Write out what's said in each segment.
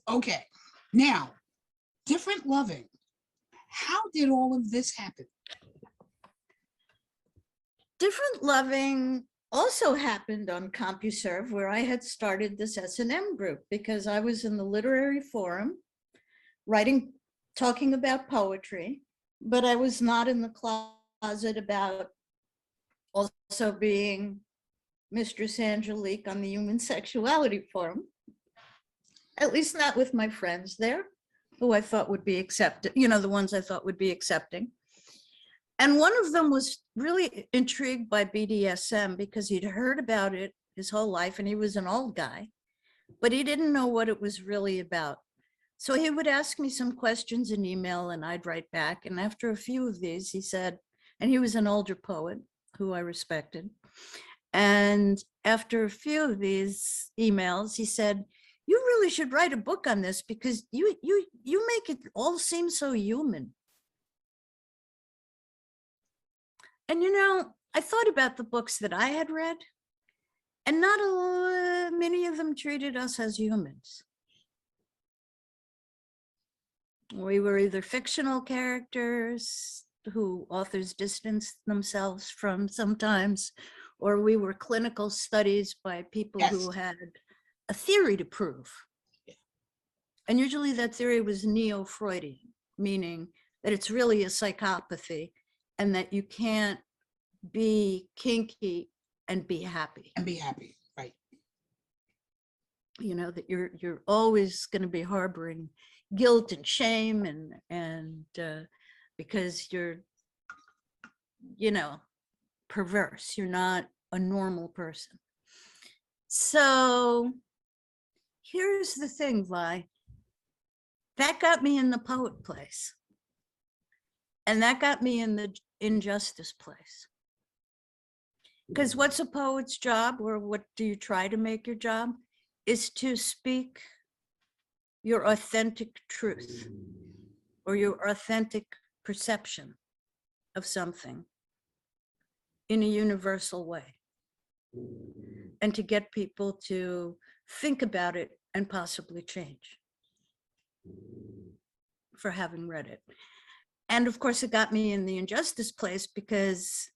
Okay. Now, different loving. How did all of this happen? Different loving also happened on CompuServe, where I had started this S&M group because I was in the literary forum writing, talking about poetry, but I was not in the closet about also being Mistress Angelique on the Human Sexuality Forum, at least not with my friends there, who I thought would be accepted, you know, the ones I thought would be accepting. And one of them was really intrigued by BDSM because he'd heard about it his whole life, and he was an old guy, but he didn't know what it was really about. So he would ask me some questions in email and I'd write back. And after a few of these, he said, and he was an older poet who I respected. And after a few of these emails, he said, you really should write a book on this because you make it all seem so human. And, you know, I thought about the books that I had read, and not many of them treated us as humans. We were either fictional characters who authors distanced themselves from sometimes, or we were clinical studies by people who had a theory to prove. And usually that theory was neo-Freudian, meaning that it's really a psychopathy and that you can't be kinky and be happy. And be happy, right. You know, that you're always going to be harboring guilt and shame and because you're, you know, perverse. You're not a normal person. So here's the thing, Vi. That got me in the poet place. And that got me in the injustice place. Because what's a poet's job, or what do you try to make your job, is to speak your authentic truth or your authentic perception of something in a universal way, and to get people to think about it and possibly change for having read it. And of course, it got me in the injustice place because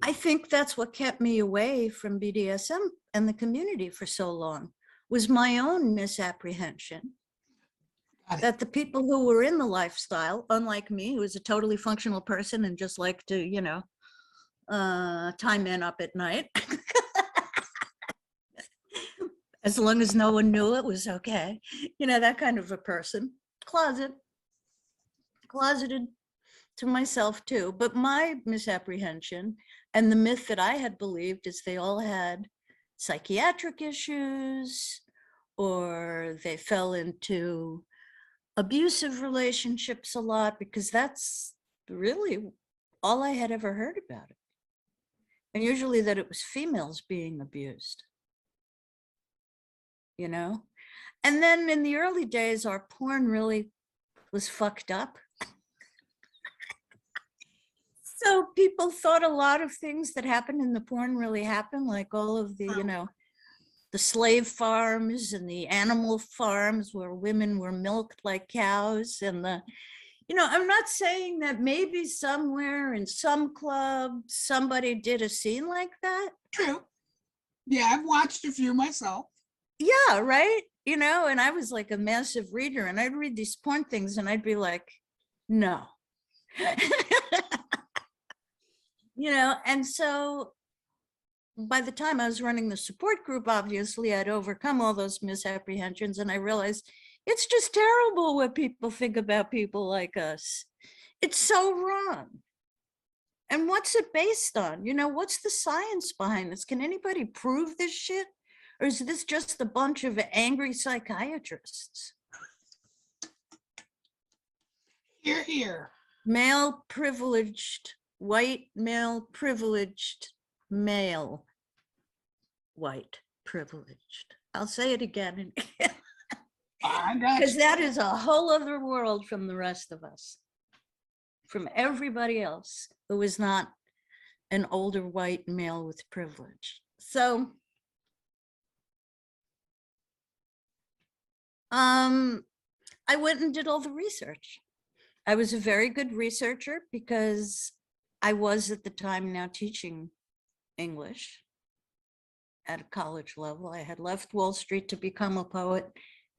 I think that's what kept me away from BDSM and the community for so long, was my own misapprehension that the people who were in the lifestyle, unlike me, who was a totally functional person and just liked to, you know, tie men up at night, as long as no one knew it was okay, you know, that kind of a person, closeted to myself too. But my misapprehension and the myth that I had believed is they all had psychiatric issues, or they fell into abusive relationships a lot, because that's really all I had ever heard about it. And usually that it was females being abused, you know? And then in the early days, our porn really was fucked up. So people thought a lot of things that happened in the porn really happened, like all of the, you know, the slave farms and the animal farms where women were milked like cows, and the, you know, I'm not saying that maybe somewhere in some club, somebody did a scene like that. True. Yeah, I've watched a few myself. Yeah, right. You know, and I was like a massive reader, and I'd read these porn things and I'd be like, no. You know, and so by the time I was running the support group, obviously I'd overcome all those misapprehensions, and I realized it's just terrible what people think about people like us. It's so wrong. And what's it based on? You know, what's the science behind this? Can anybody prove this shit? Or is this just a bunch of angry psychiatrists? Hear, hear. Male privileged, white male privileged, male white privileged. I'll say it again and again. Because that is a whole other world from the rest of us, from everybody else who is not an older white male with privilege. So I went and did all the research. I was a very good researcher because I was at the time now teaching English at a college level. I had left Wall Street to become a poet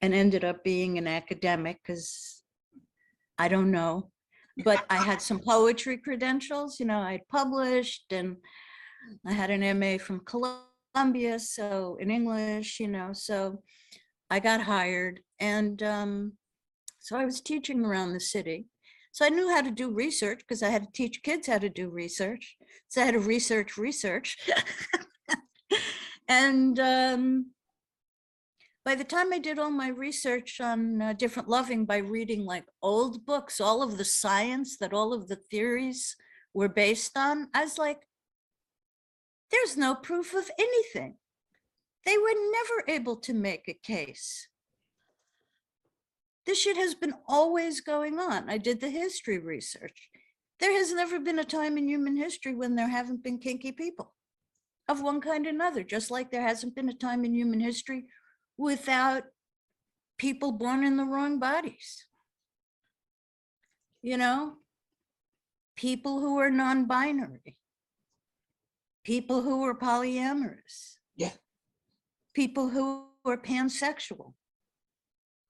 and ended up being an academic because I don't know, but I had some poetry credentials. I'd published and I had an MA from Columbia, so in English, so I got hired. And so I was teaching around the city. So I knew how to do research because I had to teach kids how to do research. So I had to research. And by the time I did all my research on different loving by reading like old books, all of the science that all of the theories were based on, I was like, there's no proof of anything. They were never able to make a case. This shit has been always going on. I did the history research. There has never been a time in human history when there haven't been kinky people of one kind or another, just like there hasn't been a time in human history without people born in the wrong bodies. People who are non-binary, people who are polyamorous, Yeah. people who are pansexual.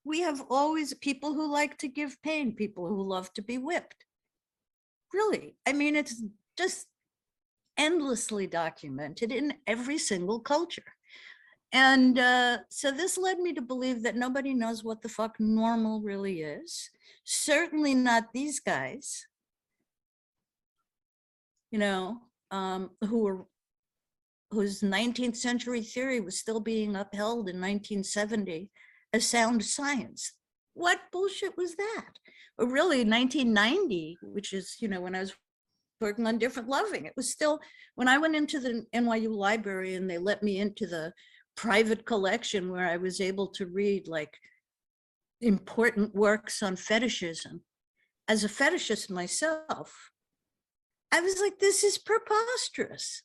We have always people who like to give pain, people who love to be whipped. Really, I mean, it's just endlessly documented in every single culture. And so this led me to believe that nobody knows what the fuck normal really is. Certainly not these guys, whose 19th century theory was still being upheld in 1970 as sound science. What bullshit was that? Or really 1990, which is, when I was working on different loving, it was still, when I went into the NYU library and they let me into the private collection where I was able to read like important works on fetishism. As a fetishist myself, I was like, this is preposterous.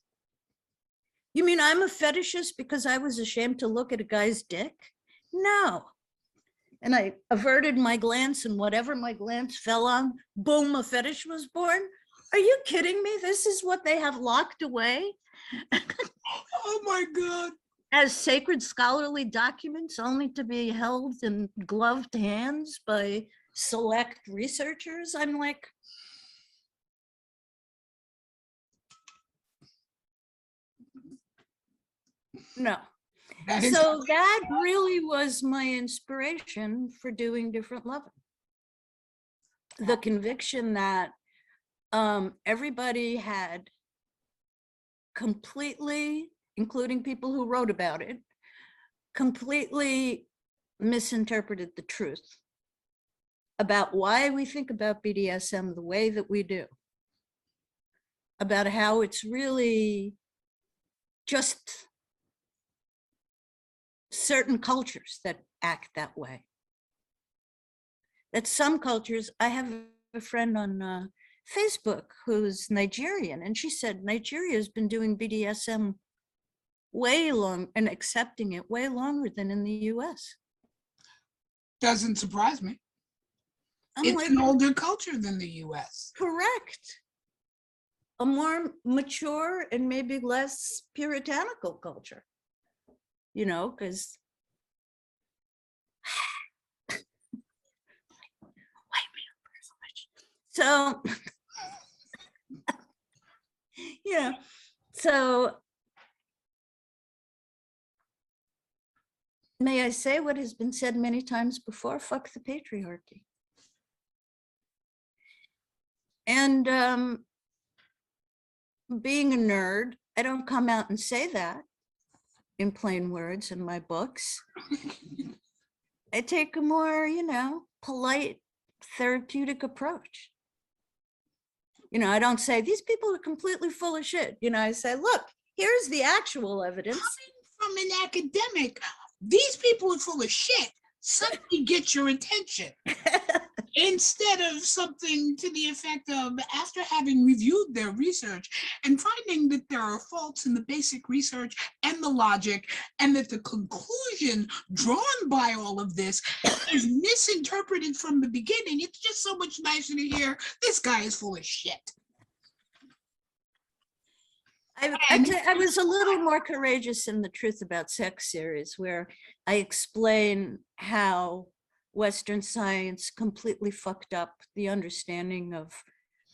You mean I'm a fetishist because I was ashamed to look at a guy's dick? No. And I averted my glance, and whatever my glance fell on, boom, a fetish was born. Are you kidding me? This is what they have locked away? Oh my God. As sacred scholarly documents only to be held in gloved hands by select researchers. I'm like, no. So that really was my inspiration for doing different loving. The conviction that everybody had completely, including people who wrote about it, completely misinterpreted the truth about why we think about BDSM the way that we do, about how it's really just certain cultures that act that way. That some cultures, I have a friend on Facebook who's Nigerian, and she said Nigeria has been doing BDSM way long and accepting it way longer than in the US. Doesn't surprise me. It's like, an older culture than the US. Correct. A more mature and maybe less puritanical culture, because so, so may I say what has been said many times before? Fuck the patriarchy. And being a nerd, I don't come out and say that in plain words in my books. I take a more, polite, therapeutic approach. I don't say these people are completely full of shit. I say, look, here's the actual evidence. Coming from an academic, these people are full of shit. Somebody get your attention. instead of something to the effect of, after having reviewed their research and finding that there are faults in the basic research and the logic, and that the conclusion drawn by all of this is misinterpreted from the beginning, it's just so much nicer to hear this guy is full of shit. I was a little more courageous in the Truth About Sex series, where I explain how Western science completely fucked up the understanding of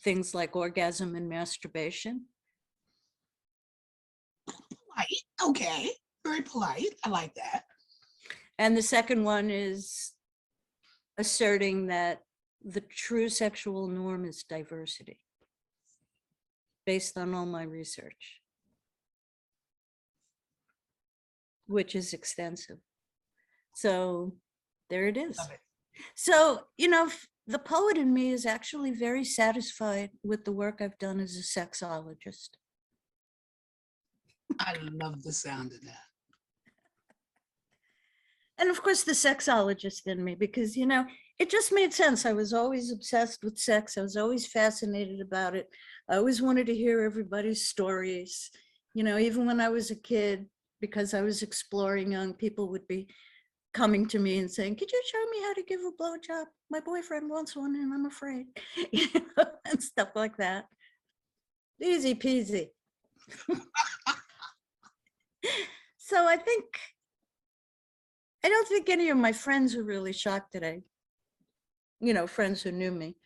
things like orgasm and masturbation. Polite, okay, very polite. I like that. And the second one is asserting that the true sexual norm is diversity, based on all my research, which is extensive. So there it is. Love it. So, you know, the poet in me is actually very satisfied with the work I've done as a sexologist. I love the sound of that. And of course, the sexologist in me, because, you know, it just made sense. I was always obsessed with sex. I was always fascinated about it. I always wanted to hear everybody's stories. You know, even when I was a kid, because I was exploring young, people would be coming to me and saying, could you show me how to give a blowjob? My boyfriend wants one and I'm afraid, you know, and stuff like that. Easy peasy. So I don't think any of my friends were really shocked that you know, friends who knew me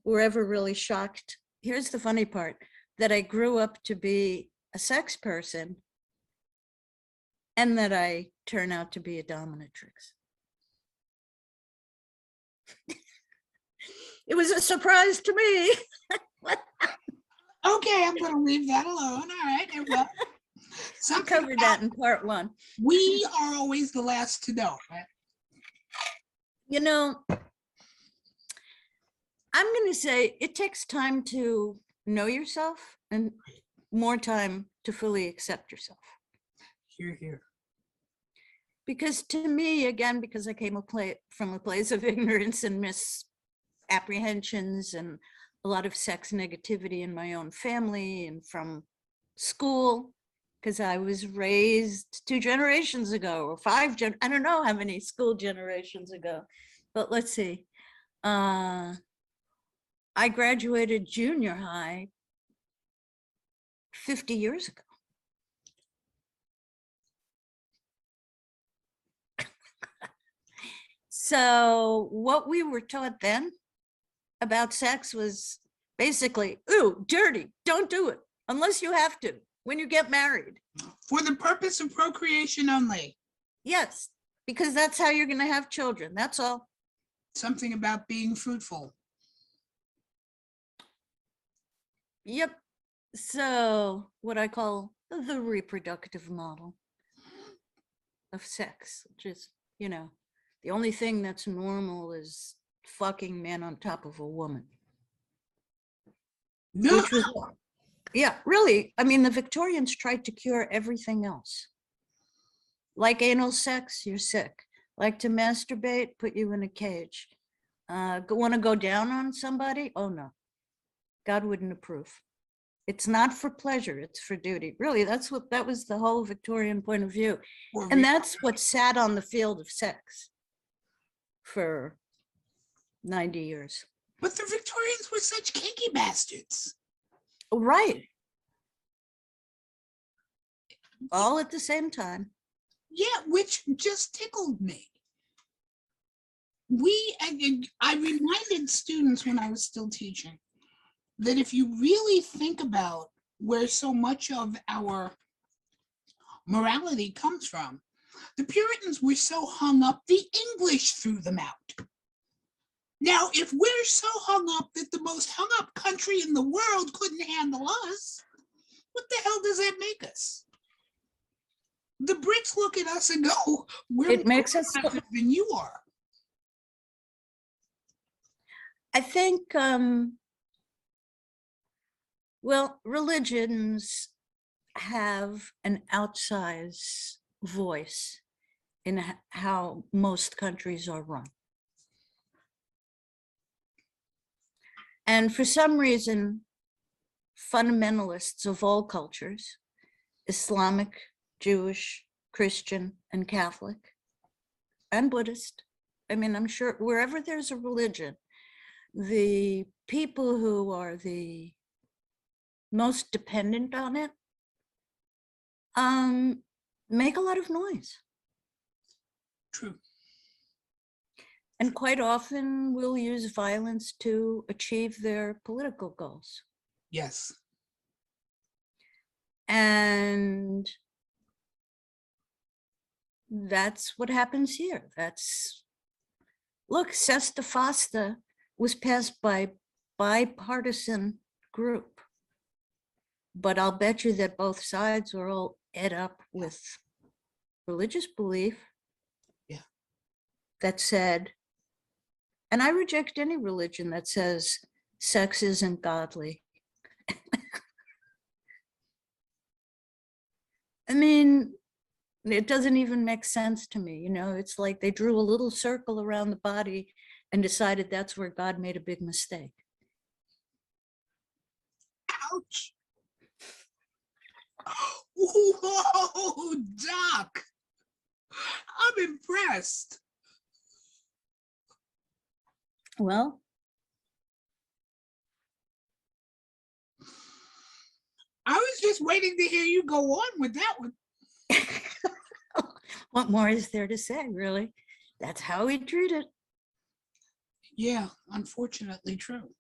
were ever really shocked. Here's the funny part, that I grew up to be a sex person and that I turn out to be a dominatrix. It was a surprise to me. Okay, I'm going to leave that alone. All right. Well, I covered that in part one. We are always the last to know, right? You know, I'm going to say it takes time to know yourself and more time to fully accept yourself. Hear, hear. Because to me, again, because I came from a place of ignorance and misapprehensions and a lot of sex negativity in my own family and from school, because I was raised 2 generations ago or 5, I don't know how many school generations ago, but let's see. I graduated junior high 50 years ago. So what we were taught then about sex was basically, ooh, dirty, don't do it unless you have to when you get married. For the purpose of procreation only. Yes, because that's how you're going to have children. That's all. Something about being fruitful. Yep. So what I call the reproductive model of sex, which is, you know, the only thing that's normal is fucking men on top of a woman. No. Which was, yeah, really. I mean, the Victorians tried to cure everything else. Like anal sex, you're sick. Like to masturbate, put you in a cage. Want to go down on somebody? Oh no, God wouldn't approve. It's not for pleasure, it's for duty. Really, that was the whole Victorian point of view. And that's what sat on the field of sex for 90 years. But the Victorians were such kinky bastards. Right. All at the same time. Yeah, which just tickled me. I reminded students when I was still teaching that if you really think about where so much of our morality comes from, the Puritans were so hung up, the English threw them out. Now, if we're so hung up that the most hung up country in the world couldn't handle us, what the hell does that make us? The Brits look at us and go, we're more progressive than you are. I think, well, religions have an outsized voice in how most countries are run. And for some reason, fundamentalists of all cultures, Islamic, Jewish, Christian, and Catholic, and Buddhist, I mean, I'm sure wherever there's a religion, the people who are the most dependent on it make a lot of noise. True. And quite often will use violence to achieve their political goals. Yes. And that's what happens here. Look, Sesta Fasta was passed by bipartisan group, but I'll bet you that both sides were all ed up with religious belief. Yeah. That said, and I reject any religion that says sex isn't godly. I mean, it doesn't even make sense to me. It's like they drew a little circle around the body and decided that's where God made a big mistake. Ouch. Whoa, Doc. I'm impressed. Well, I was just waiting to hear you go on with that one. what more is there to say, really? That's how we treat it. Yeah, unfortunately true.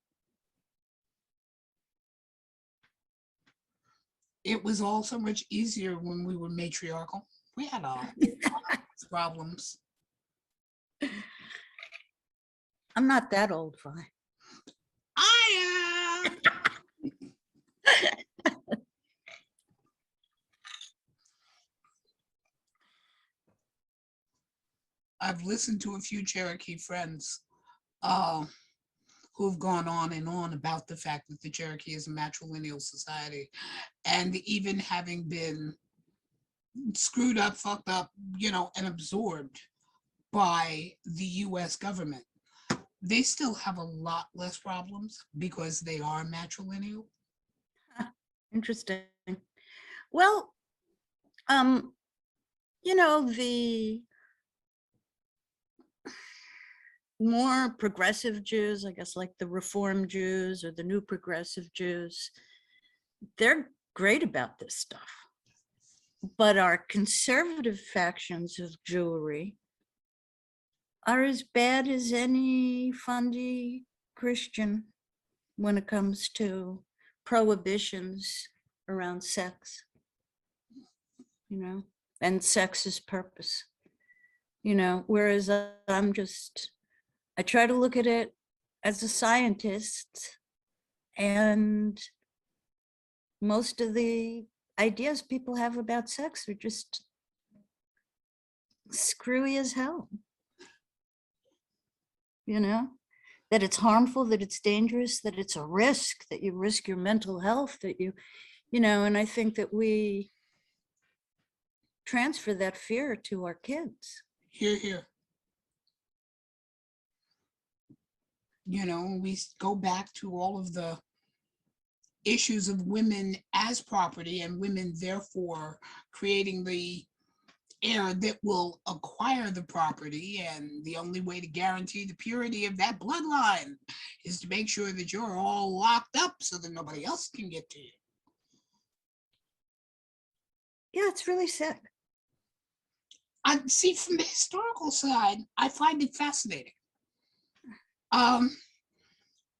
It was all so much easier when we were matriarchal. We had a lot of problems. I'm not that old, Vi. I am. I've listened to a few Cherokee friends who've gone on and on about the fact that the Cherokee is a matrilineal society, and even having been screwed up, fucked up, and absorbed by the US government, they still have a lot less problems because they are matrilineal. Interesting. Well, the more progressive Jews, I guess, like the Reform Jews or the New Progressive Jews, they're great about this stuff. But our conservative factions of Jewry are as bad as any fundy Christian when it comes to prohibitions around sex, and sex's purpose, whereas I try to look at it as a scientist, and most of the ideas people have about sex are just screwy as hell. That it's harmful, that it's dangerous, that it's a risk, that you risk your mental health, that and I think that we transfer that fear to our kids. Hear, hear. We go back to all of the issues of women as property and women therefore creating the heir that will acquire the property, and the only way to guarantee the purity of that bloodline is to make sure that you're all locked up so that nobody else can get to you. Yeah, it's really sick. I see, from the historical side, I find it fascinating.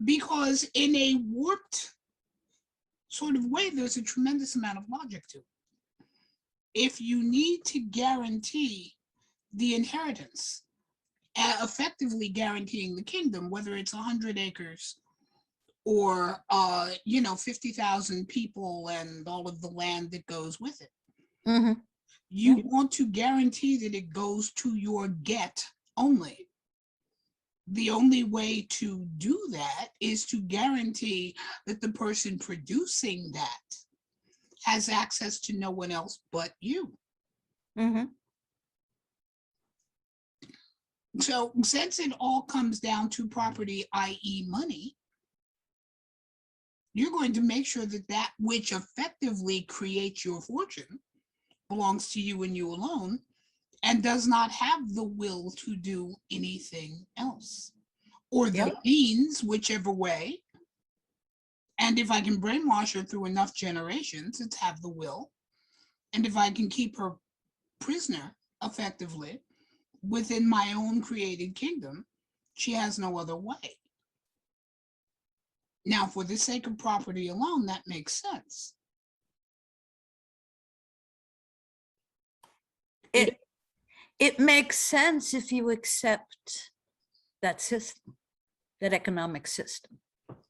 Because in a warped sort of way, there's a tremendous amount of logic to it. If you need to guarantee the inheritance, effectively guaranteeing the kingdom, whether it's 100 acres or 50,000 people and all of the land that goes with it, you want to guarantee that it goes to your get only. The only way to do that is to guarantee that the person producing that has access to no one else but you. So since it all comes down to property, i.e. money, you're going to make sure that that which effectively creates your fortune belongs to you and you alone, and does not have the will to do anything else, or the Yep. means, whichever way. And if I can brainwash her through enough generations, it's have the will. And if I can keep her prisoner effectively within my own created kingdom, she has no other way. Now, for the sake of property alone, that makes sense. It makes sense if you accept that system, that economic system,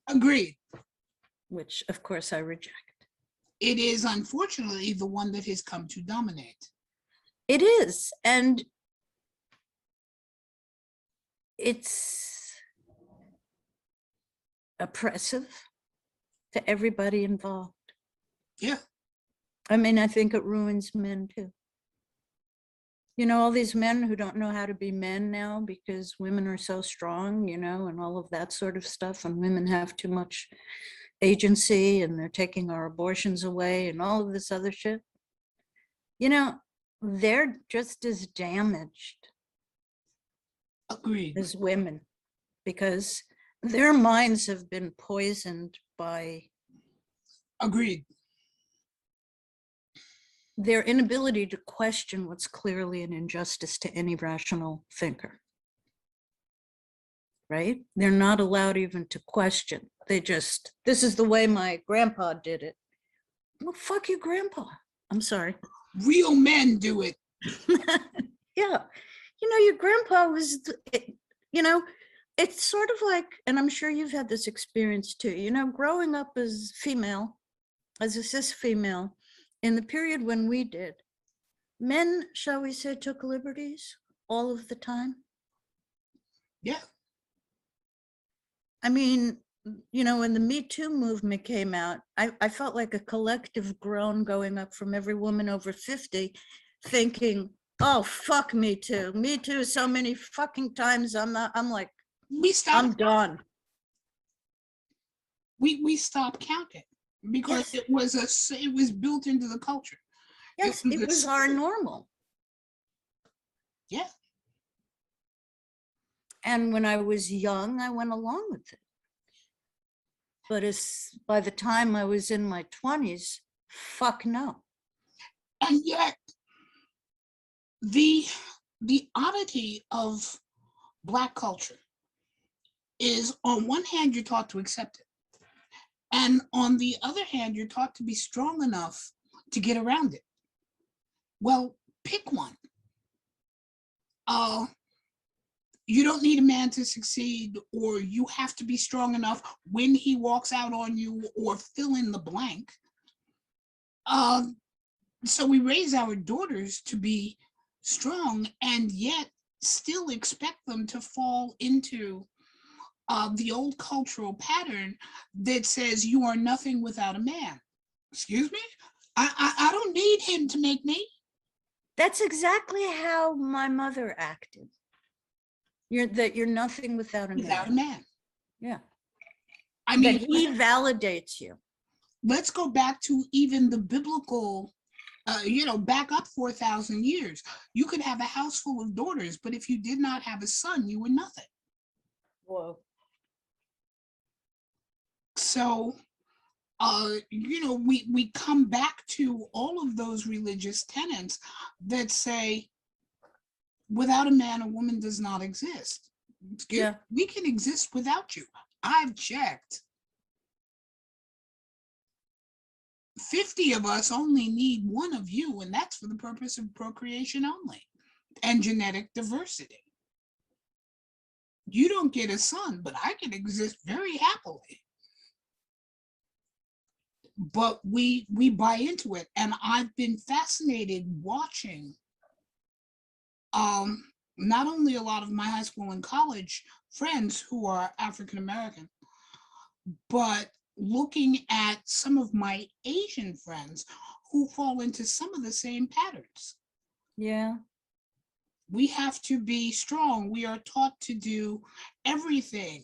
Agreed. which of course I reject. It is unfortunately the one that has come to dominate. It is, and it's oppressive to everybody involved. Yeah. I mean, I think it ruins men too. You know, all these men who don't know how to be men now because women are so strong, you know, and all of that sort of stuff, and women have too much agency and they're taking our abortions away and all of this other shit. You know, they're just as damaged Agreed. as women because their minds have been poisoned by Agreed. their inability to question what's clearly an injustice to any rational thinker. Right? They're not allowed even to question. They just, this is the way my grandpa did it. Well, fuck your grandpa. I'm sorry. Real men do it. Yeah. You know, your grandpa was, you know, it's sort of like, and I'm sure you've had this experience too, you know, growing up as female, as a cis female, in the period when we did, men, shall we say, took liberties all of the time. Yeah. I mean, you know, when the Me Too movement came out, I felt like a collective groan going up from every woman over 50 thinking, oh, fuck Me Too. Me Too so many fucking times. I'm like, We I'm stopped. done. We stopped counting because Yes. it was built into the culture. Yes, it was our normal. Yeah. And when I was young, I went along with it. But by the time I was in my 20s, fuck no. And yet the oddity of Black culture is, on one hand, you're taught to accept it. And on the other hand, you're taught to be strong enough to get around it. Well, pick one. You don't need a man to succeed, or you have to be strong enough when he walks out on you, or fill in the blank. So we raise our daughters to be strong and yet still expect them to fall into the old cultural pattern that says you are nothing without a man. Excuse me? I don't need him to make me. That's exactly how my mother acted. You're nothing without a man. Without a man. Yeah. I mean, that he validates you. Let's go back to even the biblical, back up 4,000 years. You could have a house full of daughters, but if you did not have a son, you were nothing. Whoa. So, we come back to all of those religious tenets that say, without a man, a woman does not exist. Yeah. We can exist without you. I've checked. 50 of us only need one of you, and that's for the purpose of procreation only and genetic diversity. You don't get a son, but I can exist very happily. But we buy into it, and I've been fascinated watching not only a lot of my high school and college friends who are African American, but looking at some of my Asian friends who fall into some of the same patterns. Yeah. We have to be strong. We are taught to do everything.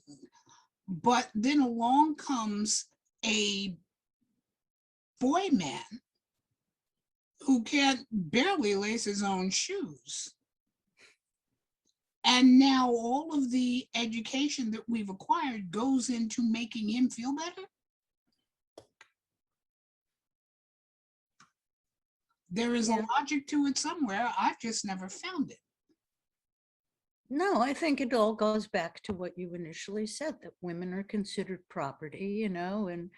But then along comes a boy man who can't barely lace his own shoes. And now all of the education that we've acquired goes into making him feel better. There is a logic to it somewhere. I've just never found it. No, I think it all goes back to what you initially said, that women are considered property, you know, and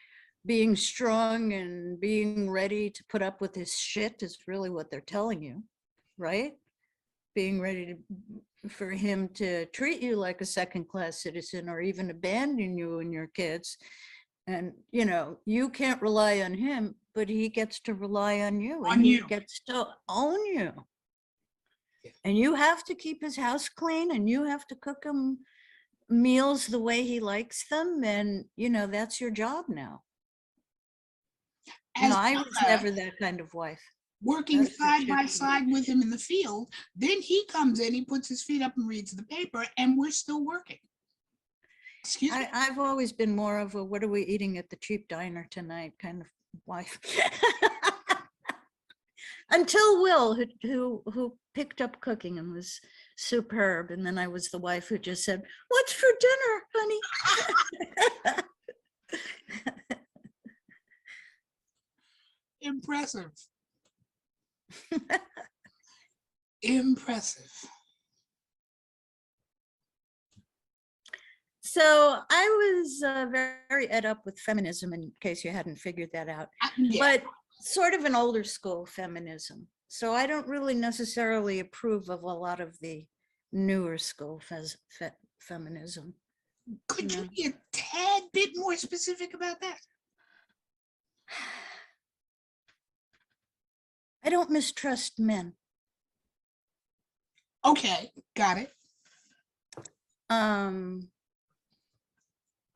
being strong and being ready to put up with this shit is really what they're telling you, right? Being ready for him to treat you like a second-class citizen or even abandon you and your kids. And, you know, you can't rely on him, but he gets to rely on you, and he gets to own you. And you have to keep his house clean, and you have to cook him meals the way he likes them. And, you know, that's your job now. You know, I was never that kind of wife. Working side by side with him in the field, then he comes in, he puts his feet up and reads the paper, and we're still working. Excuse me? I've always been more of a what are we eating at the cheap diner tonight kind of wife. Until Will, who picked up cooking and was superb. And then I was the wife who just said, "What's for dinner, honey?" Impressive. Impressive. So I was very ed up with feminism, in case you hadn't figured that out, but sort of an older school feminism. So I don't really necessarily approve of a lot of the newer school feminism. Could you be a tad bit more specific about that? I don't mistrust men. Okay, got it.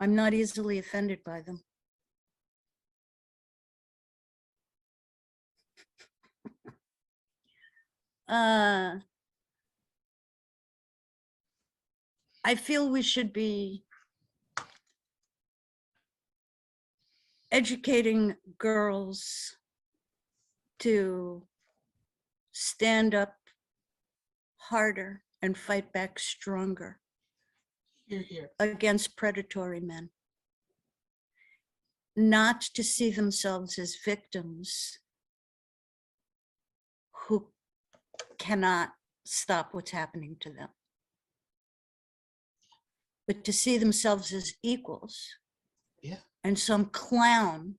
I'm not easily offended by them. I feel we should be educating girls to stand up harder and fight back stronger against predatory men. Not to see themselves as victims who cannot stop what's happening to them, but to see themselves as equals. Yeah. And some clown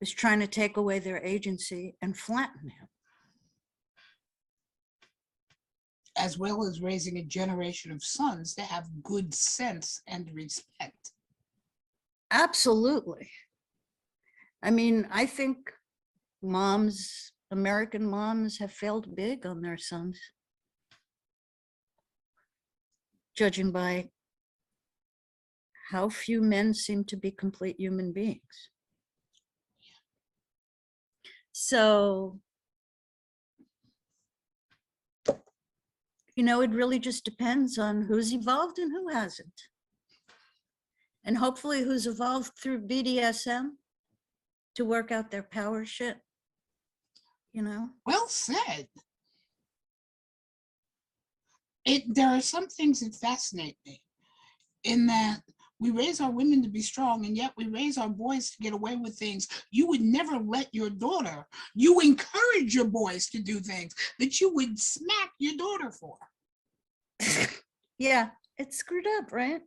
is trying to take away their agency and flatten him. As well as raising a generation of sons to have good sense and respect. Absolutely. I mean, I think moms, American moms, have failed big on their sons, judging by how few men seem to be complete human beings. So, you know, it really just depends on who's evolved and who hasn't. And hopefully who's evolved through BDSM to work out their power shit, you know? Well said. There are some things that fascinate me in that we raise our women to be strong, and yet we raise our boys to get away with things you would never let your daughter. You encourage your boys to do things that you would smack your daughter for. Yeah, it's screwed up, right?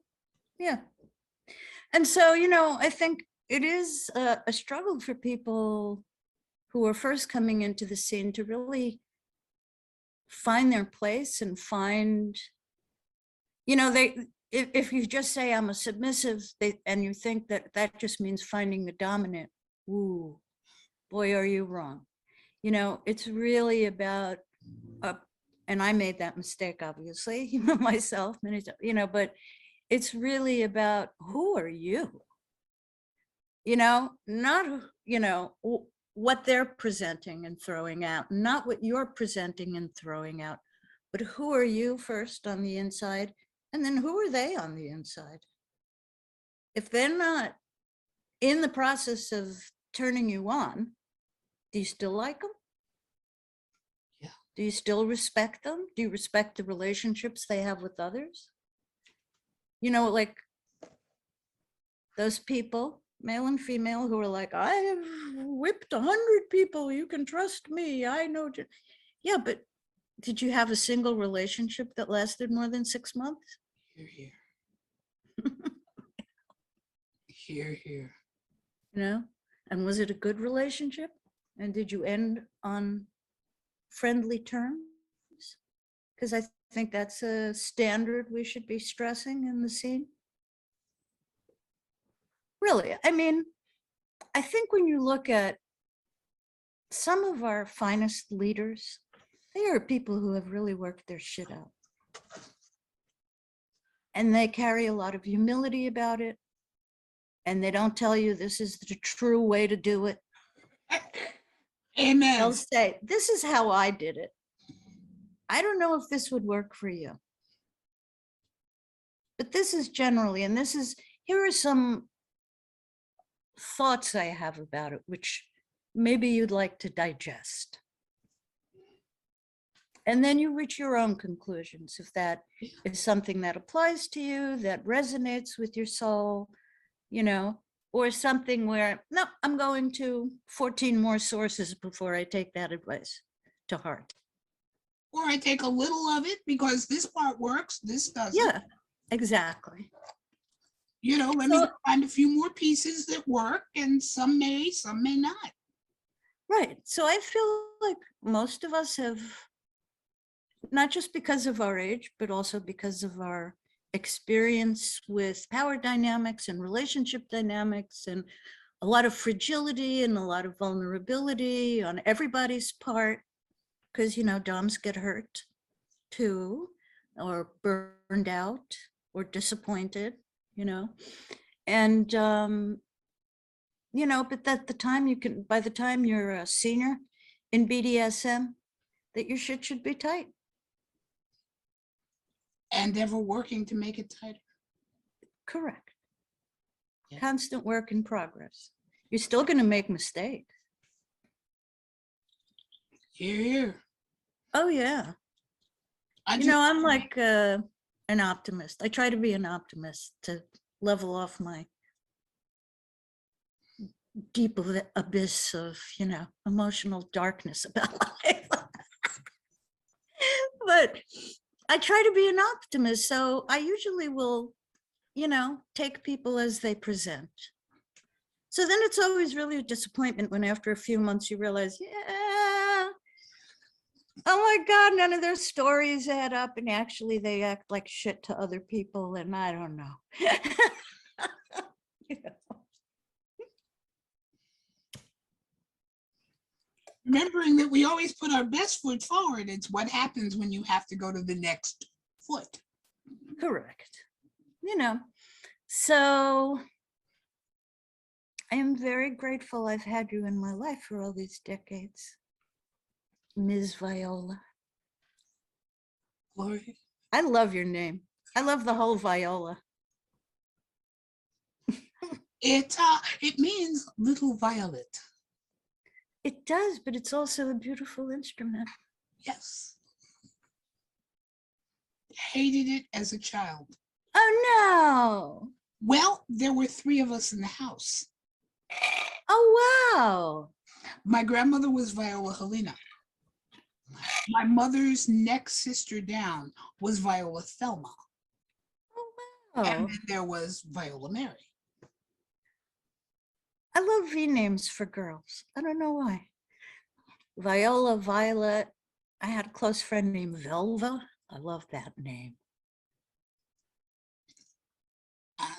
Yeah. And so, you know, I think it is a struggle for people who are first coming into the scene to really find their place and find, you know, if you just say I'm a submissive, and you think that that just means finding the dominant, ooh, boy, are you wrong. You know, it's really about, and I made that mistake, obviously, myself, many times, you know, but it's really about who are you? You know, not, you know, what they're presenting and throwing out, not what you're presenting and throwing out, but who are you first on the inside? And then who are they on the inside? If they're not in the process of turning you on, do you still like them? Yeah. Do you still respect them? Do you respect the relationships they have with others? You know, like those people, male and female, who are like, I have whipped 100 people. You can trust me. I know. Yeah, but did you have a single relationship that lasted more than 6 months? Here, here. Here, here. You know, and was it a good relationship? And did you end on friendly terms? Because I think that's a standard we should be stressing in the scene. Really, I mean, I think when you look at some of our finest leaders, they are people who have really worked their shit out. And they carry a lot of humility about it. And they don't tell you this is the true way to do it. Amen. They'll say, this is how I did it. I don't know if this would work for you. But this is generally, and this is, here are some thoughts I have about it, which maybe you'd like to digest. And then you reach your own conclusions if that is something that applies to you, that resonates with your soul, you know, or something where, no, I'm going to 14 more sources before I take that advice to heart. Or I take a little of it because this part works, this doesn't. Yeah, exactly. You know, let me find a few more pieces that work, and some may not. Right. So I feel like most of us have, not just because of our age, but also because of our experience with power dynamics and relationship dynamics and a lot of fragility and a lot of vulnerability on everybody's part, because, you know, doms get hurt too, or burned out or disappointed, you know, and, you know, but at the time you can, by the time you're a senior in BDSM, that your shit should be tight. And ever working to make it tighter. Correct. Yeah. Constant work in progress. You're still going to make mistakes. Here, here. Oh, yeah. You know, I'm like an optimist. I try to be an optimist to level off my deep abyss of, you know, emotional darkness about life. But I try to be an optimist. So I usually will, you know, take people as they present. So then it's always really a disappointment when after a few months you realize, yeah, oh my God, none of their stories add up. And actually they act like shit to other people. And I don't know. You know. Remembering that we always put our best foot forward, it's what happens when you have to go to the next foot. Correct. You know, so I am very grateful I've had you in my life for all these decades, Ms. Viola. Gloria. I love your name. I love the whole Viola. It means little violet. It does, but it's also a beautiful instrument. Yes. Hated it as a child. Oh, no. Well, there were 3 of us in the house. Oh, wow. My grandmother was Viola Helena. My mother's next sister down was Viola Thelma. Oh, wow. And then there was Viola Mary. I love V names for girls. I don't know why. Viola, Violet. I had a close friend named Velva. I love that name.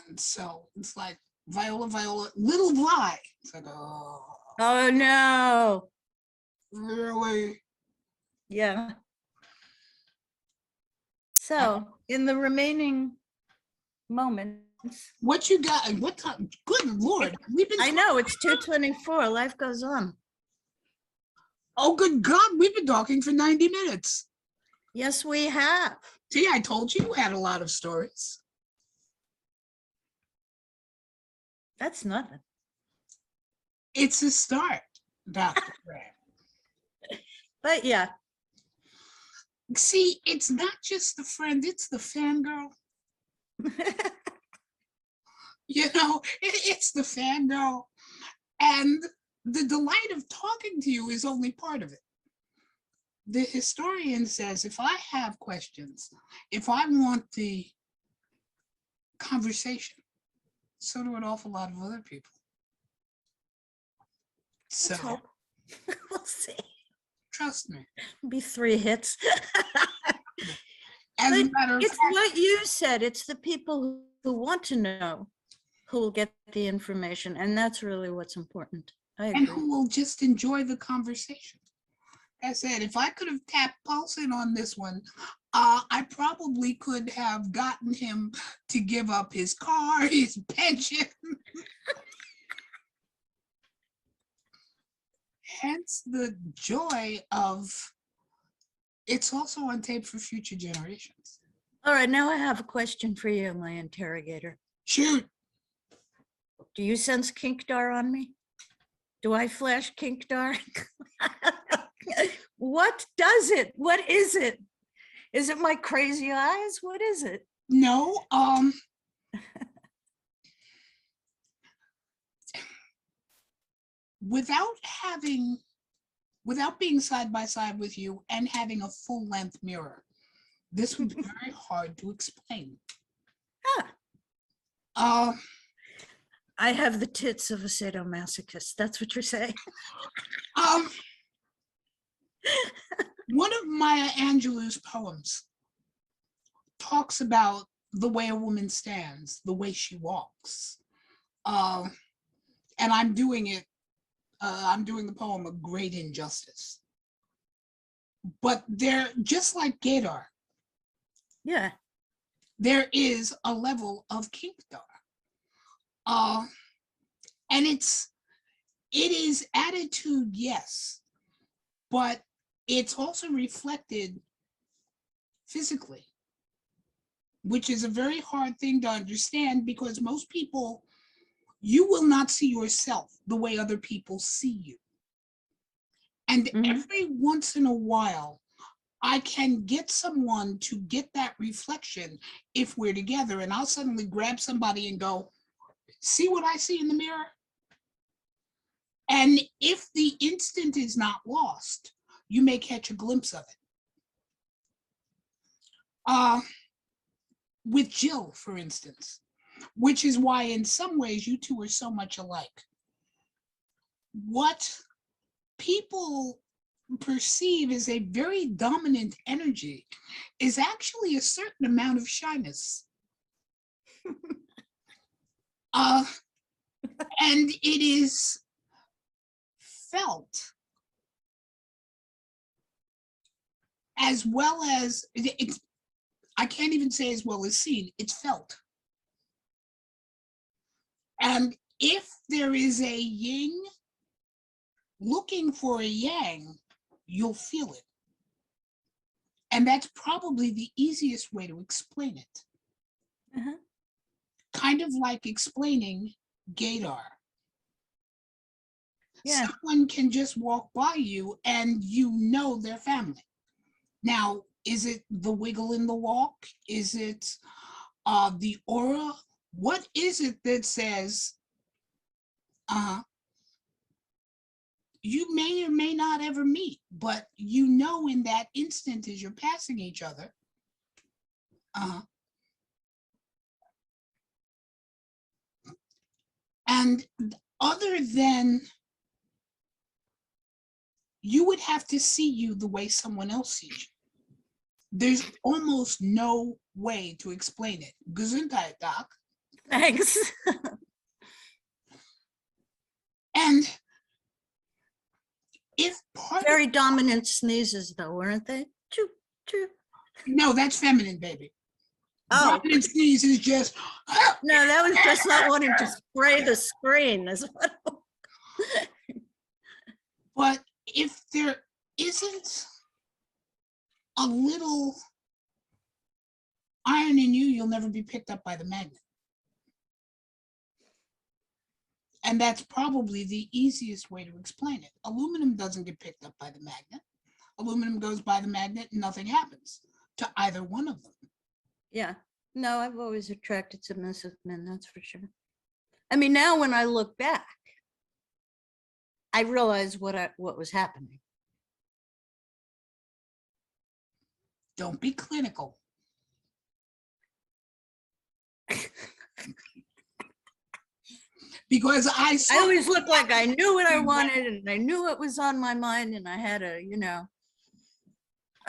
And so it's like Viola, little Vi. It's like, oh. Oh, no. Really? Yeah. So in the remaining moments. What you got? What time? Good Lord. I know, it's 2:24. Life goes on. Oh, good God. We've been talking for 90 minutes. Yes, we have. See, I told you had a lot of stories. That's nothing. It's a start, Dr. Brad. But yeah, See, it's not just the friend, it's the fangirl. It's the fangirl. And the delight of talking to you is only part of it. The historian says, if I have questions, if I want the conversation, so do an awful lot of other people. So, let's hope. We'll see. trust me. Be 3 hits. As a But matter of it's fact, what you said. It's the people who want to know who will get the information. And that's really what's important. I and agree. who will just enjoy the conversation. I said, if I could have tapped Paulson on this one, I probably could have gotten him to give up his car, his pension. Hence the joy of it's also on tape for future generations. All right, now I have a question for you, my interrogator. Shoot. Do you sense kinkdar on me? Do I flash kinkdar? What does it? What is it? Is it my crazy eyes? What is it? No, without being side by side with you and having a full length mirror, this would be very hard to explain. Ah. I have the tits of a sadomasochist. That's what you're saying. One of Maya Angelou's poems talks about the way a woman stands, the way she walks. And I'm doing the poem a great injustice. But they're just like gaydar. Yeah. There is a level of kinkdar. And it is attitude, yes, but it's also reflected physically, which is a very hard thing to understand because most people, you will not see yourself the way other people see you. And every once in a while, I can get someone to get that reflection if we're together, and I'll suddenly grab somebody and go, see what I see in the mirror? And if the instant is not lost, you may catch a glimpse of it. With Jill, for instance, which is why in some ways you two are so much alike. What people perceive as a very dominant energy is actually a certain amount of shyness. And it is felt as well as it's, I can't even say as well as seen, it's felt. And if there is a yin looking for a yang, you'll feel it. And that's probably the easiest way to explain it. Kind of like explaining gaydar. Yeah. Someone can just walk by you and you know their family. Now, is it the wiggle in the walk? Is it the aura? What is it that says, you may or may not ever meet, but you know in that instant as you're passing each other, and other than you would have to see you the way someone else sees you. There's almost no way to explain it. Gesundheit, Doc. Thanks. And if part very dominant sneezes though, weren't they? Choo, choo. No, that's feminine, baby. Oh, dominant sneeze is just. No, that was just not wanting to spray the screen. But if there isn't a little iron in you, you'll never be picked up by the magnet. And that's probably the easiest way to explain it. Aluminum doesn't get picked up by the magnet. Aluminum goes by the magnet and nothing happens to either one of them. Yeah. No, I've always attracted submissive men, that's for sure. I mean, now when I look back, I realize what was happening. Don't be clinical. Because I always looked like I knew what I wanted and I knew what was on my mind, and I had a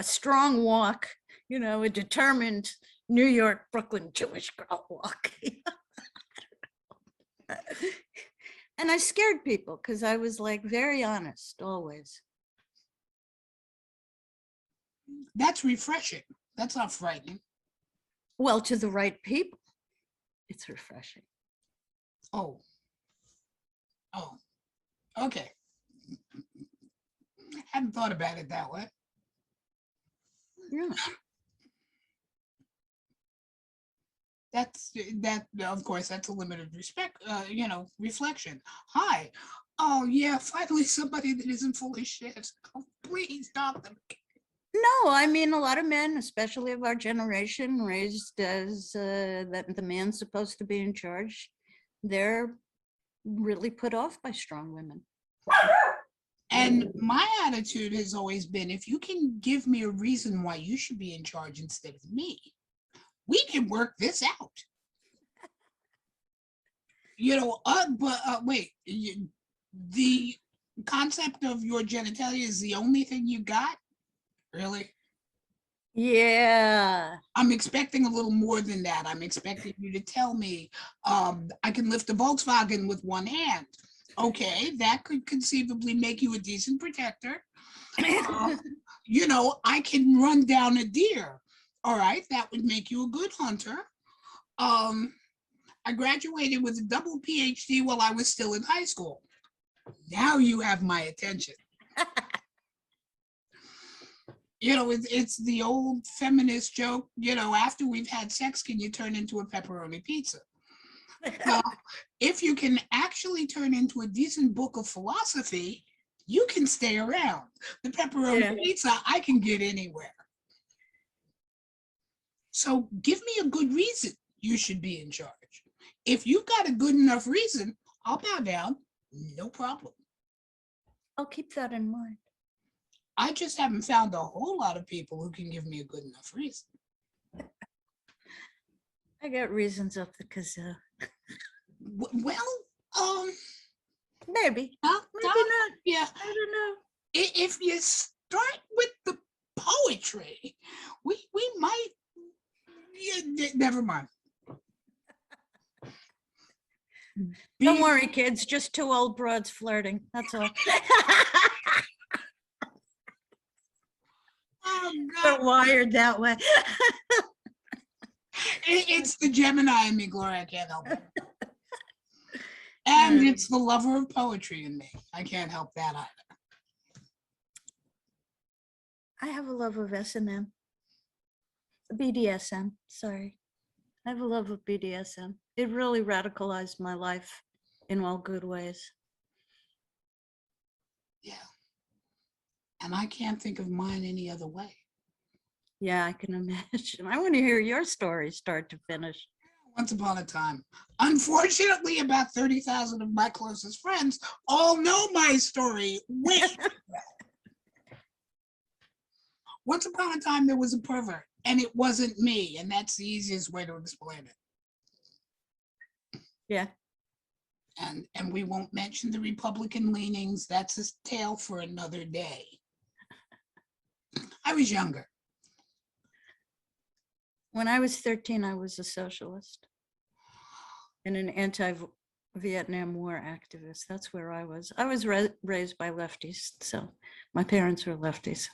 strong walk, a determined New York, Brooklyn Jewish girl walk. And I scared people because I was like very honest always. That's refreshing. That's not frightening. Well, to the right people, it's refreshing. Oh, okay. Hadn't thought about it that way. Yeah. Of course, that's a limited reflection. Hi. Oh yeah, finally somebody that isn't full of shit. Oh, please stop them. No, I mean, a lot of men, especially of our generation, raised as that the man's supposed to be in charge, they're really put off by strong women. And my attitude has always been, if you can give me a reason why you should be in charge instead of me, we can work this out. Wait, the concept of your genitalia is the only thing you got? Really? Yeah. I'm expecting a little more than that. I'm expecting you to tell me I can lift a Volkswagen with one hand. Okay, that could conceivably make you a decent protector. I can run down a deer. All right, that would make you a good hunter. I graduated with a double PhD while I was still in high school. Now you have my attention. It's the old feminist joke, after we've had sex, can you turn into a pepperoni pizza? Well, if you can actually turn into a decent book of philosophy, you can stay around. The pepperoni pizza, I can get anywhere. So give me a good reason you should be in charge. If you've got a good enough reason, I'll bow down, no problem. I'll keep that in mind. I just haven't found a whole lot of people who can give me a good enough reason. I got reasons up the kazoo. Well, maybe. Maybe not. Yeah. I don't know. If you start with the poetry, we might. Yeah, never mind. Don't worry, kids. Just two old broads flirting. That's all. Oh, God. We're wired that way. It's the Gemini in me, Gloria. I can't help it. And it's the lover of poetry in me. I can't help that either. I have a love of S&M. BDSM, sorry. I have a love of BDSM. It really radicalized my life in all good ways. Yeah. And I can't think of mine any other way. Yeah, I can imagine. I want to hear your story start to finish. Once upon a time. Unfortunately, about 30,000 of my closest friends all know my story way too well. Once upon a time, there was a pervert, and it wasn't me, and that's the easiest way to explain it. Yeah. And we won't mention the Republican leanings. That's a tale for another day. I was younger. When I was 13, I was a socialist and an anti-Vietnam War activist. That's where I was. I was raised by lefties, so my parents were lefties.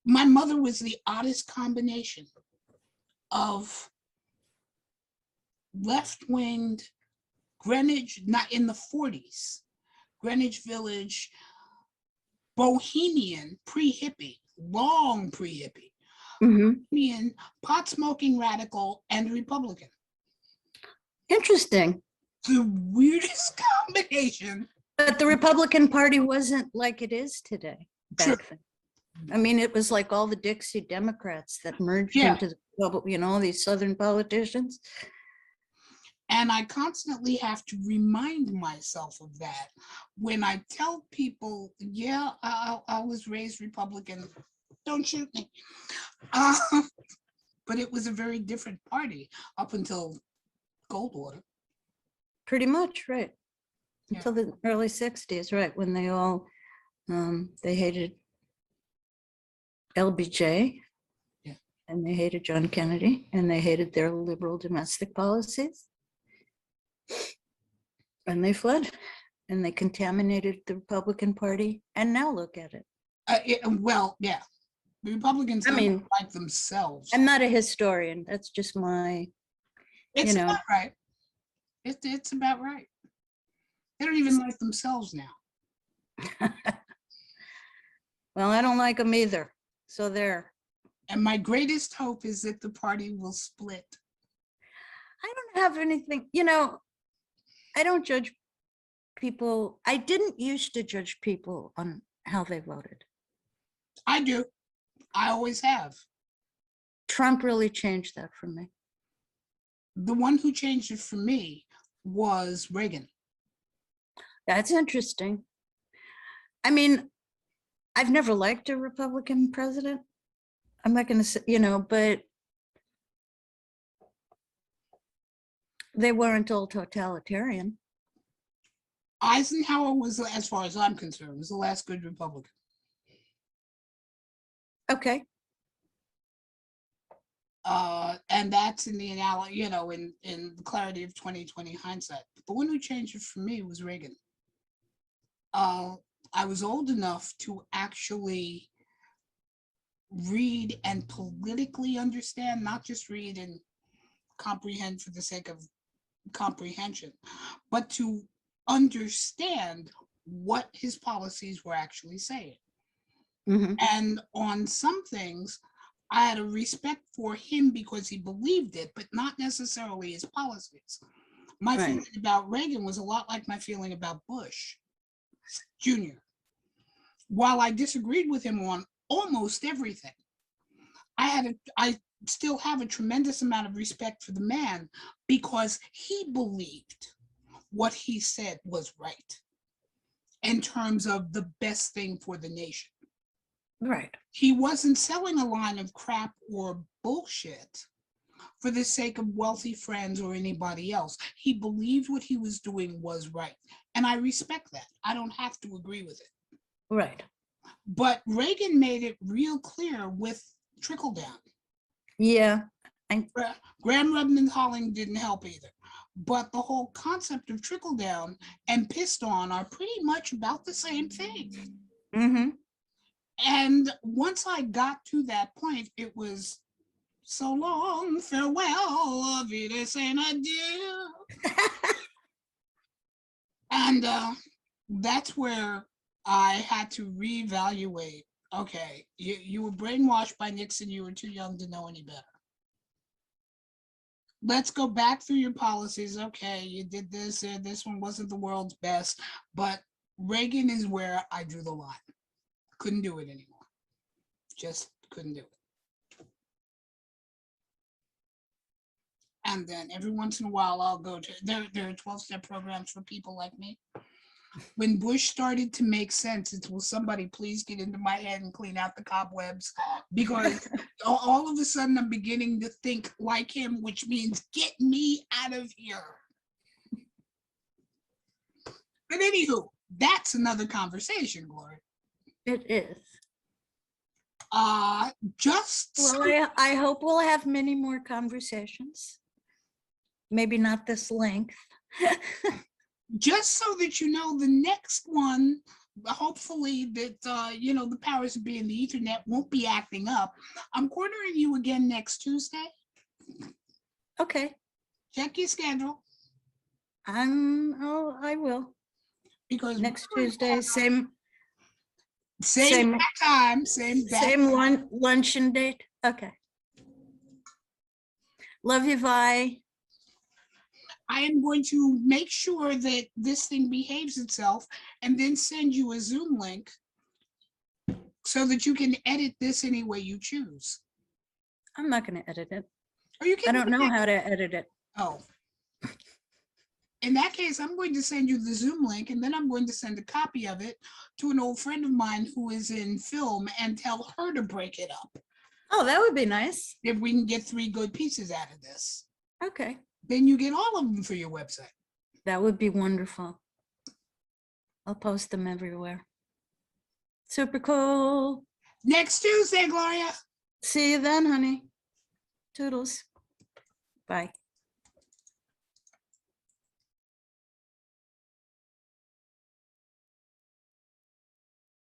My mother was the oddest combination of left-winged Greenwich, not in the 40s, Greenwich Village, bohemian, pre-hippie, long pre-hippie, bohemian, pot-smoking radical, and Republican. Interesting. the weirdest combination. But the Republican Party wasn't like it is today True. back then. I mean, it was like all the Dixie Democrats that merged Yeah. into the bubble, you know, these Southern politicians. And I constantly have to remind myself of that when I tell people, yeah, I was raised Republican, don't shoot me. But it was a very different party up until Goldwater. Pretty much, right. Yeah. Until the early 60s, right, when they all, they hated LBJ. Yeah. And they hated John Kennedy, and they hated their liberal domestic policies. And they fled, and they contaminated the Republican Party, and now look at it. Well, yeah, the Republicans I don't mean, like themselves. I'm not a historian. That's just my, It's you know. about right. It's about right. They don't even like themselves now. Well, I don't like them either. So there. And my greatest hope is that the party will split. I don't have anything, you know, I don't judge people. I didn't used to judge people on how they voted. I do. I always have. Trump really changed that for me. The one who changed it for me was Reagan. That's interesting. I mean, I've never liked a Republican president. I'm not going to say, you know, but they weren't all totalitarian. Eisenhower was, as far as I'm concerned, was the last good Republican. Okay. And that's in the analogy, you know, in the clarity of 2020 hindsight. But the one who changed it for me was Reagan. I was old enough to actually read and politically understand, not just read and comprehend for the sake of comprehension, but to understand what his policies were actually saying. Mm-hmm. And on some things, I had a respect for him because he believed it, but not necessarily his policies. My Right. feeling about Reagan was a lot like my feeling about Bush Jr. While I disagreed with him on almost everything, I still have a tremendous amount of respect for the man because he believed what he said was right in terms of the best thing for the nation. Right. He wasn't selling a line of crap or bullshit for the sake of wealthy friends or anybody else. He believed what he was doing was right. And I respect that. I don't have to agree with it. Right. But Reagan made it real clear with trickle down. Yeah. Graham Rudman Holling didn't help either. But the whole concept of trickle down and pissed on are pretty much about the same thing. Mm-hmm. And once I got to that point, it was so long, farewell, Vida Saint adieu. And that's where I had to reevaluate. Okay, you were brainwashed by Nixon. You were too young to know any better. Let's go back through your policies. Okay, you did this, this one wasn't the world's best, but Reagan is where I drew the line. Couldn't do it anymore. Just couldn't do it. And then every once in a while, I'll go to, there are 12-step programs for people like me. When Bush started to make sense, it will somebody please get into my head and clean out the cobwebs, because all of a sudden I'm beginning to think like him, which means get me out of here. But anywho, that's another conversation, Gloria. It is. Well, I hope we'll have many more conversations. Maybe not this length. Just so that you know, the next one, hopefully that, you know, the powers that be in the Ethernet won't be acting up. I'm cornering you again next Tuesday. Okay. Check your schedule. I will. Because next Tuesday, same time, same luncheon date. Okay. Love you, Vi. I am going to make sure that this thing behaves itself and then send you a Zoom link so that you can edit this any way you choose. I'm not going to edit it. Or you I can. don't know how to edit it. Oh. In that case, I'm going to send you the Zoom link, and then I'm going to send a copy of it to an old friend of mine who is in film and tell her to break it up. Oh, that would be nice. If we can get 3 good pieces out of this, Okay. then you get all of them for your website. That would be wonderful. I'll post them everywhere. Super cool. Next Tuesday, Gloria. See you then, honey. Toodles. Bye.